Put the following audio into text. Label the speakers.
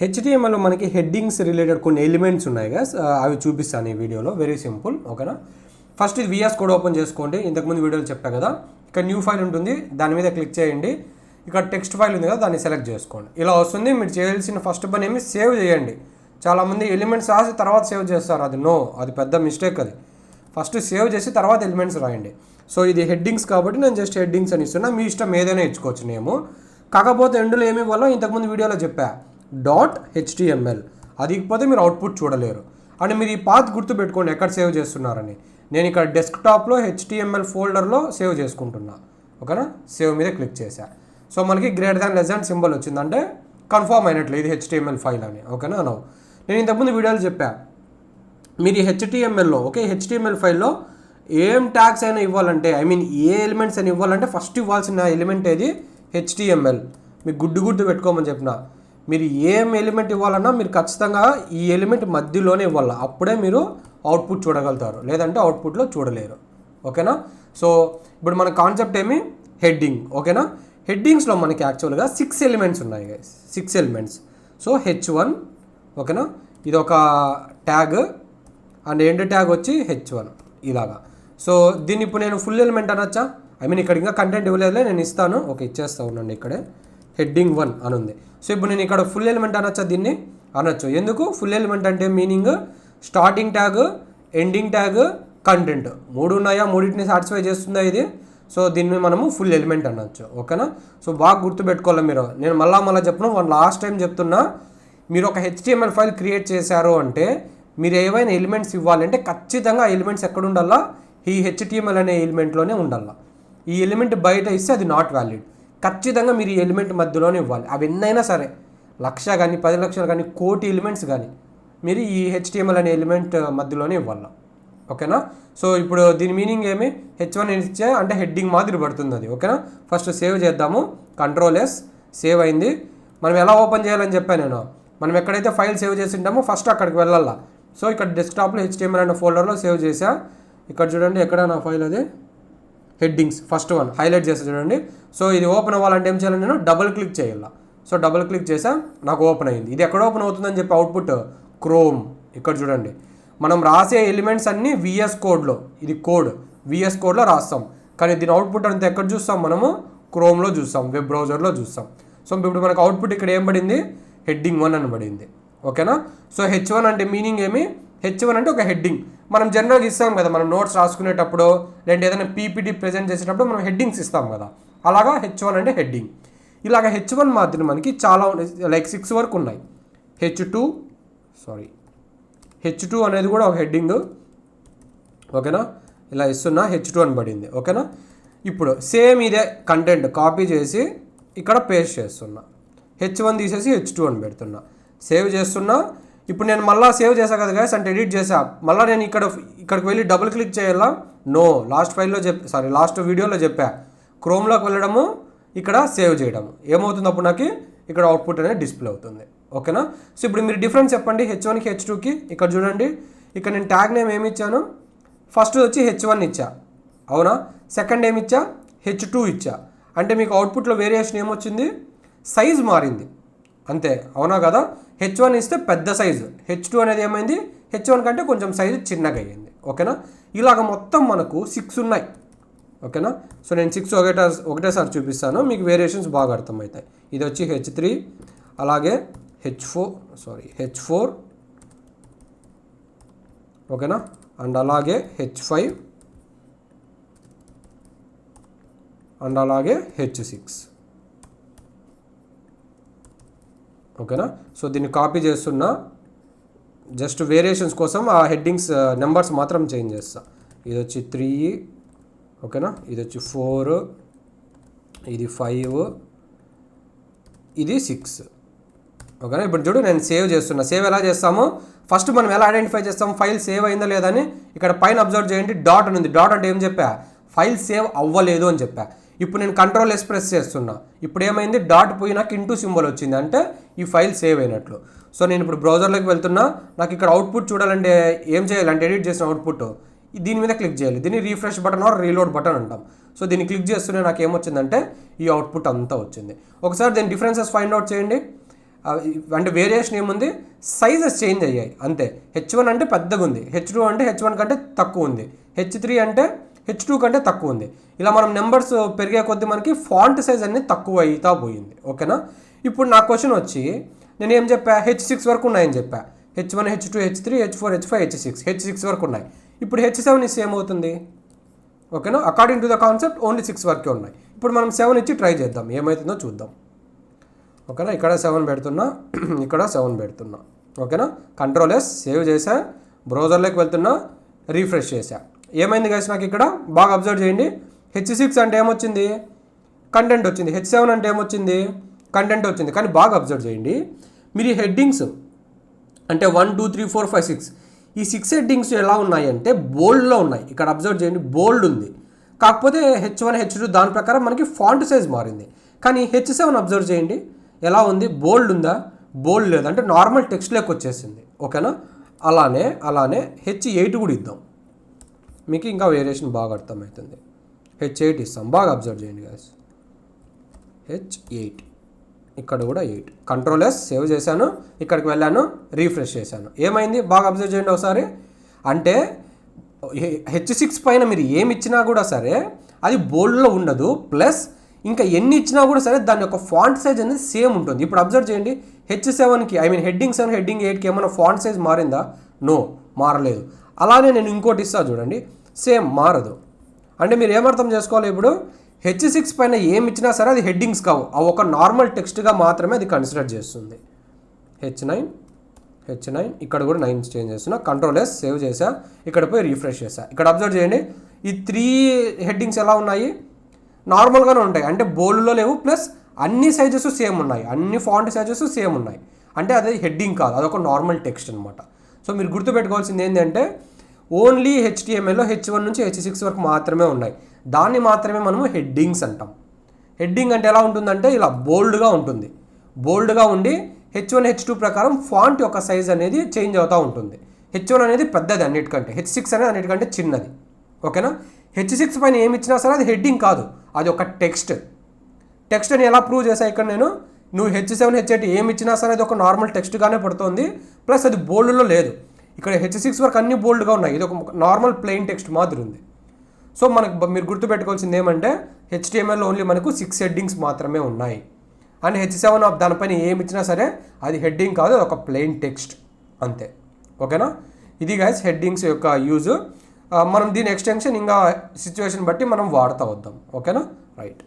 Speaker 1: హెచ్టిఎంఎల్లో మనకి headings related కొన్ని elements ఉన్నాయి గైస్, అవి చూపిస్తాను ఈ వీడియోలో. వెరీ సింపుల్, ఓకేనా. ఫస్ట్ ఇది విఎస్ కోడ్ ఓపెన్ చేసుకోండి. ఇంతకుముందు వీడియోలో చెప్పా కదా, ఇక్కడ న్యూ ఫైల్ ఉంటుంది, దాని మీద క్లిక్ చేయండి. ఇక్కడ టెక్స్ట్ ఫైల్ ఉంది కదా, దాన్ని సెలెక్ట్ చేసుకోండి. ఇలా వస్తుంది. మీరు చేయాల్సిన ఫస్ట్ పని ఏమి, సేవ్ చేయండి. చాలామంది ఎలిమెంట్స్ రాసి తర్వాత సేవ్ చేస్తారు, అది పెద్ద మిస్టేక్. అది ఫస్ట్ సేవ్ చేసి తర్వాత ఎలిమెంట్స్ రాయండి. సో ఇది హెడ్డింగ్స్ కాబట్టి నేను జస్ట్ హెడ్డింగ్స్ అని ఇస్తున్నా, మీ ఇష్టం ఏదైనా ఇచ్చుకోవచ్చు నేము. కాకపోతే ఎండులో ఏమి ఇవ్వాలో ఇంతకుముందు వీడియోలో చెప్పా, .html. అది ఇకపోతే మీరు అవుట్పుట్ చూడలేరు. అండ్ మీరు ఈ పాత్ గుర్తుపెట్టుకోండి ఎక్కడ సేవ్ చేస్తున్నారని. నేను ఇక్కడ డెస్క్టాప్లో HTML ఫోల్డర్లో సేవ్ చేసుకుంటున్నా, ఓకేనా. సేవ్ మీద క్లిక్ చేశా. సో మనకి >, సింబల్ వచ్చిందంటే కన్ఫర్మ్ అయినట్లు ఇది HTML ఫైల్ అని, ఓకేనా. నేను ఇంతకుముందు వీడియోలో చెప్పా, మీరు ఈ HTMLలో HTML ఫైల్లో ఏం ట్యాగ్స్ అయినా ఇవ్వాలంటే, ఏ ఎలిమెంట్స్ అయినా ఇవ్వాలంటే ఫస్ట్ ఇవ్వాల్సిన ఎలిమెంట్ ఏది, HTML. మీకు గుర్తు పెట్టుకోమని చెప్పిన. మీరు ఏం ఎలిమెంట్ ఇవ్వాలన్నా మీరు ఖచ్చితంగా ఈ ఎలిమెంట్ మధ్యలోనే ఇవ్వాలి, అప్పుడే మీరు అవుట్పుట్ చూడగలుగుతారు, లేదంటే అవుట్పుట్లో చూడలేరు, ఓకేనా. సో ఇప్పుడు మన కాన్సెప్ట్ ఏమి, హెడ్డింగ్, ఓకేనా. హెడ్డింగ్స్లో మనకి యాక్చువల్గా 6 ఎలిమెంట్స్ ఉన్నాయి గైస్, 6 ఎలిమెంట్స్. సో H1, ఓకేనా. ఇది ఒక ట్యాగ్ అండ్ ఎండ్ ట్యాగ్ వచ్చి H1 ఇలాగా. సో దీన్ని ఇప్పుడు నేను ఫుల్ ఎలిమెంట్ అనొచ్చా, ఇక్కడ ఇంకా కంటెంట్ ఇవ్వలేదులే, నేను ఇస్తాను. ఓకే, ఇచ్చేస్తా ఉండండి. ఇక్కడే హెడ్డింగ్ 1 అని ఉంది. సో ఇప్పుడు నేను ఇక్కడ ఫుల్ ఎలిమెంట్ అనొచ్చా, దీన్ని అనొచ్చు. ఎందుకు ఫుల్ ఎలిమెంట్ అంటే meaning starting tag, ending tag, content 3 ఉన్నాయా, మూడింటిని సాటిస్ఫై చేస్తుందా ఇది. సో దీన్ని మనము ఫుల్ ఎలిమెంట్ అనొచ్చు, ఓకేనా. సో బాగా గుర్తుపెట్టుకోవాలి మీరు. నేను మళ్ళీ చెప్పను, లాస్ట్ టైం చెప్తున్నా, మీరు ఒక HTML ఫైల్ క్రియేట్ చేశారు అంటే మీరు ఏవైనా ఎలిమెంట్స్ ఇవ్వాలంటే ఖచ్చితంగా ఆ ఎలిమెంట్స్ ఎక్కడ ఉండాలా, ఈ HTML అనే ఎలిమెంట్లోనే ఉండాలా. ఈ ఎలిమెంట్ బయట ఇస్తే అది నాట్ వ్యాలిడ్. ఖచ్చితంగా మీరు ఈ ఎలిమెంట్ మధ్యలోనే ఇవ్వాలి. అవి ఎన్నైనా సరే, 1,00,000 కానీ 10,00,000 కానీ కోటి ఎలిమెంట్స్ కానీ మీరు ఈ HTML అనే ఎలిమెంట్ మధ్యలోనే ఇవ్వాలి, ఓకేనా. సో ఇప్పుడు దీని మీనింగ్ ఏమి, H1 ఇచ్చే అంటే హెడ్డింగ్ మాదిరి పడుతుంది అది, ఓకేనా. ఫస్ట్ సేవ్ చేద్దాము, Ctrl+S, సేవ్ అయింది. మనం ఎలా ఓపెన్ చేయాలని చెప్పాను నేను. మనం ఎక్కడైతే ఫైల్ సేవ్ చేసి ఉంటామో ఫస్ట్ అక్కడికి వెళ్ళాలా. సో ఇక్కడ డెస్క్టాప్లో HTML అనే ఫోల్డర్లో సేవ్ చేసా. ఇక్కడ చూడండి, ఎక్కడ నా ఫైల్ అది, హెడ్డింగ్స్ ఫస్ట్ వన్ హైలైట్ చేస్తా చూడండి. సో ఇది ఓపెన్ అవ్వాలంటే ఏం చేయాలి, నేను డబుల్ క్లిక్ చేయాలి. సో డబుల్ క్లిక్ చేసా, నాకు ఓపెన్ అయింది. ఇది ఎక్కడ ఓపెన్ అవుతుందని చెప్పి అవుట్పుట్ క్రోమ్. ఇక్కడ చూడండి, మనం రాసే ఎలిమెంట్స్ అన్నీ VS కోడ్లో, ఇది కోడ్ VS కోడ్లో రాస్తాం. కానీ దీని అవుట్పుట్ అంతా ఎక్కడ చూస్తాం, మనము క్రోమ్లో చూస్తాం, వెబ్ బ్రౌజర్లో చూస్తాం. సో ఇప్పుడు మనకు అవుట్పుట్ ఇక్కడ ఏం పడింది, హెడ్డింగ్ 1 అని పడింది, ఓకేనా. సో H1 అంటే మీనింగ్ ఏమి, H1 అంటే ఒక హెడ్డింగ్. మనం జనరల్గా ఇస్తాం కదా, మనం నోట్స్ రాసుకునేటప్పుడు లేదంటే ఏదైనా PPT ప్రజెంట్ చేసేటప్పుడు మనం హెడ్డింగ్స్ ఇస్తాం కదా, అలాగా H1 అంటే హెడ్డింగ్. ఇలాగ H1 మాత్రం మనకి చాలా లైక్ 6 వరకు ఉన్నాయి. H2 అనేది కూడా ఒక హెడ్డింగ్, ఓకేనా. ఇలా ఇస్తున్నా, H2 అని పడింది, ఓకేనా. ఇప్పుడు సేమ్ ఇదే కంటెంట్ కాపీ చేసి ఇక్కడ పేస్ట్ చేస్తున్నా, H1 తీసేసి H2 అని పెడుతున్నా, సేవ్ చేస్తున్నా. ఇప్పుడు నేను మళ్ళీ సేవ్ చేసా కదా గైస్, అంటే ఎడిట్ చేసా. మళ్ళీ నేను ఇక్కడికి వెళ్ళి డబుల్ క్లిక్ చేయాలా, నో. లాస్ట్ వీడియోలో చెప్పా, క్రోమ్లోకి వెళ్ళడము, ఇక్కడ సేవ్ చేయడము. ఏమవుతుంది అప్పుడు నాకు ఇక్కడ అవుట్పుట్ అనేది డిస్ప్లే అవుతుంది, ఓకేనా. సో ఇప్పుడు మీరు డిఫరెన్స్ చెప్పండి H1కి H2కి. ఇక్కడ చూడండి, ఇక్కడ నేను ట్యాగ్ నేమ్ ఏమి ఇచ్చాను, ఫస్ట్ వచ్చి H1 ఇచ్చా, అవునా. సెకండ్ ఏమి ఇచ్చా, H2 ఇచ్చా. అంటే మీకు అవుట్పుట్లో వేరియేషన్ ఏమొచ్చింది, సైజ్ మారింది అంతే, అవునా కదా. H1 ఇస్తే పెద్ద సైజు, H2 అనేది ఏమైంది, H1 కంటే కొంచెం సైజు చిన్నగా అయ్యింది, ఓకేనా. ఇలాగ మొత్తం మనకు 6 ఉన్నాయి, ఓకేనా. సో నేను 6 ఒకటేసారి చూపిస్తాను, మీకు వేరియేషన్స్ బాగా అర్థమవుతాయి. ఇది వచ్చి H3, అలాగే H4, ఓకేనా. అండ్ అలాగే H5 అండ్ అలాగే H6, ఓకేనా. సో దీన్ని కాపీ చేస్తున్నా, జస్ట్ వేరియేషన్స్ కోసం ఆ హెడ్డింగ్స్ నెంబర్స్ మాత్రం చేంజ్ చేస్తా. ఇది వచ్చి 3, ఓకేనా. ఇది వచ్చి 4, ఇది 5, ఇది 6, ఓకేనా. ఇప్పుడు చూడు, నేను సేవ్ చేస్తున్నా. సేవ్ ఎలా చేస్తామో ఫస్ట్ మనం ఎలా ఐడెంటిఫై చేస్తాం, ఫైల్ సేవ్ అయిందా లేదా అని. ఇక్కడ పైన అబ్జర్వ్ చేయండి, డాట్ అని ఉంది. డాట్ అంటే ఏం చెప్పా, ఫైల్ సేవ్ అవ్వలేదు అని చెప్పా. ఇప్పుడు నేను Ctrl+S ప్రెస్ చేస్తున్నా. ఇప్పుడు ఏమైంది, డాట్ పోయి నాకు ఇంటూ సింబల్ వచ్చింది, అంటే ఈ ఫైల్ సేవ్ అయినట్లు. సో నేను ఇప్పుడు బ్రౌజర్లోకి వెళ్తున్నా. నాకు ఇక్కడ అవుట్పుట్ చూడాలంటే ఏం చేయాలంటే, ఎడిట్ చేసిన అవుట్పుట్ దీని మీద క్లిక్ చేయాలి. దీన్ని refresh button or reload button అంటాం. సో దీన్ని క్లిక్ చేస్తూనే నాకు ఏమొచ్చిందంటే ఈ అవుట్పుట్ అంతా వచ్చింది. ఒకసారి దీని డిఫరెన్సెస్ ఫైండ్ అవుట్ చేయండి. అంటే వేరియేషన్ ఏముంది, సైజెస్ చేంజ్ అయ్యాయి అంతే. H1 అంటే పెద్దగా ఉంది, H2 అంటే H1 కంటే తక్కువ ఉంది, H3 అంటే H2 కంటే తక్కువ ఉంది. ఇలా మనం నెంబర్స్ పెరిగే కొద్దీ మనకి ఫాంట్ సైజ్ అనేది తక్కువ అవుతా పోయింది. ఓకేనా. ఇప్పుడు నా క్వశ్చన్ వచ్చి నేను ఏం చెప్పా, H6 వరకు ఉన్నాయని చెప్పా. H1, H2, H3, H4, H5, H6 వరకు ఉన్నాయి. ఇప్పుడు H7 ఇస్తే ఏమవుతుంది? ఓకేనా. According to the concept only 6 వరకే ఉన్నాయి. ఇప్పుడు మనం 7 ఇచ్చి ట్రై చేద్దాం, ఏమవుతుందో చూద్దాం. ఓకేనా. ఇక్కడ 7 పెడుతున్నా, ఇక్కడ 7 పెడుతున్నా. ఓకేనా. Ctrl+S సేవ్ చేసా, బ్రౌజర్లోకి వెళ్తున్నా, రీఫ్రెష్ చేసా. ఏమైంది గైస్ నాకు ఇక్కడ బాగా అబ్జర్వ్ చేయండి. H6 అంటే ఏమొచ్చింది, కంటెంట్ వచ్చింది. H7 అంటే ఏమొచ్చింది, కంటెంట్ వచ్చింది. కానీ బాగా అబ్జర్వ్ చేయండి, మీరు ఈ హెడ్డింగ్స్ అంటే 1 2 3 4 5 6 ఈ 6 హెడ్డింగ్స్ ఎలా ఉన్నాయంటే బోల్డ్లో ఉన్నాయి. ఇక్కడ అబ్జర్వ్ చేయండి, బోల్డ్ ఉంది. కాకపోతే H1 H2 దాని ప్రకారం మనకి ఫాంట్ సైజ్ మారింది. కానీ H7 అబ్జర్వ్ చేయండి ఎలా ఉంది, బోల్డ్ ఉందా, బోల్డ్ లేదు, అంటే నార్మల్ టెక్స్ట్లోకి వచ్చేసింది. ఓకేనా. అలానే H8 కూడా ఇద్దాం, మీకు ఇంకా వేరియేషన్ బాగా అర్థమవుతుంది. H8 ఇస్తాం, బాగా అబ్జర్వ్ చేయండి గాయస్. H8 ఇక్కడ కూడా 8. Ctrl+S సేవ్ చేశాను, ఇక్కడికి వెళ్ళాను, రీఫ్రెష్ చేశాను. ఏమైంది బాగా అబ్జర్వ్ చేయండి ఒకసారి. అంటే H6 పైన మీరు ఏమి ఇచ్చినా కూడా సరే అది బోల్డ్లో ఉండదు, ప్లస్ ఇంకా ఎన్ని ఇచ్చినా కూడా సరే దాని యొక్క ఫాంట్ సైజ్ అనేది సేమ్ ఉంటుంది. ఇప్పుడు అబ్జర్వ్ చేయండి, H7కి హెడ్డింగ్ 7 హెడ్డింగ్ 8కి ఏమైనా ఫాంట్ సైజ్ మారిందా? నో, మారలేదు. అలానే నేను ఇంకోటి ఇస్తా చూడండి, సేమ్ మారదు. అంటే మీరు ఏమర్థం చేసుకోవాలి, ఇప్పుడు H6 పైన ఏమి ఇచ్చినా సరే అది హెడ్డింగ్స్ కావు, అవి ఒక నార్మల్ టెక్స్ట్గా మాత్రమే అది కన్సిడర్ చేస్తుంది. H9 ఇక్కడ కూడా 9 చేంజ్ చేస్తున్నా. Ctrl+S సేవ్ చేసా, ఇక్కడ పోయి రీఫ్రెష్ చేసా. ఇక్కడ అబ్జర్వ్ చేయండి, ఈ 3 హెడ్డింగ్స్ ఎలా ఉన్నాయి, నార్మల్గానే ఉంటాయి. అంటే బోల్డ్లో లేవు, ప్లస్ అన్ని సైజెస్ సేమ్ ఉన్నాయి, అన్ని ఫాంట్ సైజెస్ సేమ్ ఉన్నాయి. అంటే అది హెడ్డింగ్ కాదు, అదొక నార్మల్ టెక్స్ట్ అనమాట. సో మీరు గుర్తుపెట్టుకోవాల్సింది ఏంటంటే ఓన్లీ HTMLలో H1 నుంచి H6 వరకు మాత్రమే ఉన్నాయి. దాన్ని మాత్రమే మనము హెడ్డింగ్స్ అంటాం. హెడ్డింగ్ అంటే ఎలా ఉంటుందంటే ఇలా బోల్డ్గా ఉంటుంది, బోల్డ్గా ఉండి H1 H2 ప్రకారం ఫాంట్ యొక్క సైజ్ అనేది చేంజ్ అవుతూ ఉంటుంది. H1 అనేది పెద్దది అన్నిటికంటే, H6 అనేది అన్నిటికంటే చిన్నది. ఓకేనా. H6 పైన ఏమి ఇచ్చినా సరే అది హెడ్డింగ్ కాదు, అది ఒక టెక్స్ట్ అని ఎలా ప్రూవ్ చేసా ఇక్కడ నేను, నువ్వు H7 H8 ఏమి ఇచ్చినా సరే అది ఒక నార్మల్ టెక్స్ట్గానే పడుతుంది, ప్లస్ అది బోల్డ్లో లేదు. ఇక్కడ H6 వరకు అన్ని బోల్డ్గా ఉన్నాయి, ఇది ఒక నార్మల్ ప్లెయిన్ టెక్స్ట్ మాదిరి ఉంది. సో మీరు గుర్తుపెట్టుకోవాల్సింది ఏమంటే HTMLలో ఓన్లీ మనకు 6 హెడ్డింగ్స్ మాత్రమే ఉన్నాయి. అండ్ H7 దానిపైన ఏమి ఇచ్చినా సరే అది హెడ్డింగ్ కాదు, అది ఒక ప్లెయిన్ టెక్స్ట్ అంతే. ఓకేనా. ఇది గైస్ హెడ్డింగ్స్ యొక్క యూజ్. మనం దీని ఎక్స్టెన్షన్ ఇంకా సిచ్యువేషన్ బట్టి మనం వాడుతూ వద్దాం. ఓకేనా. రైట్.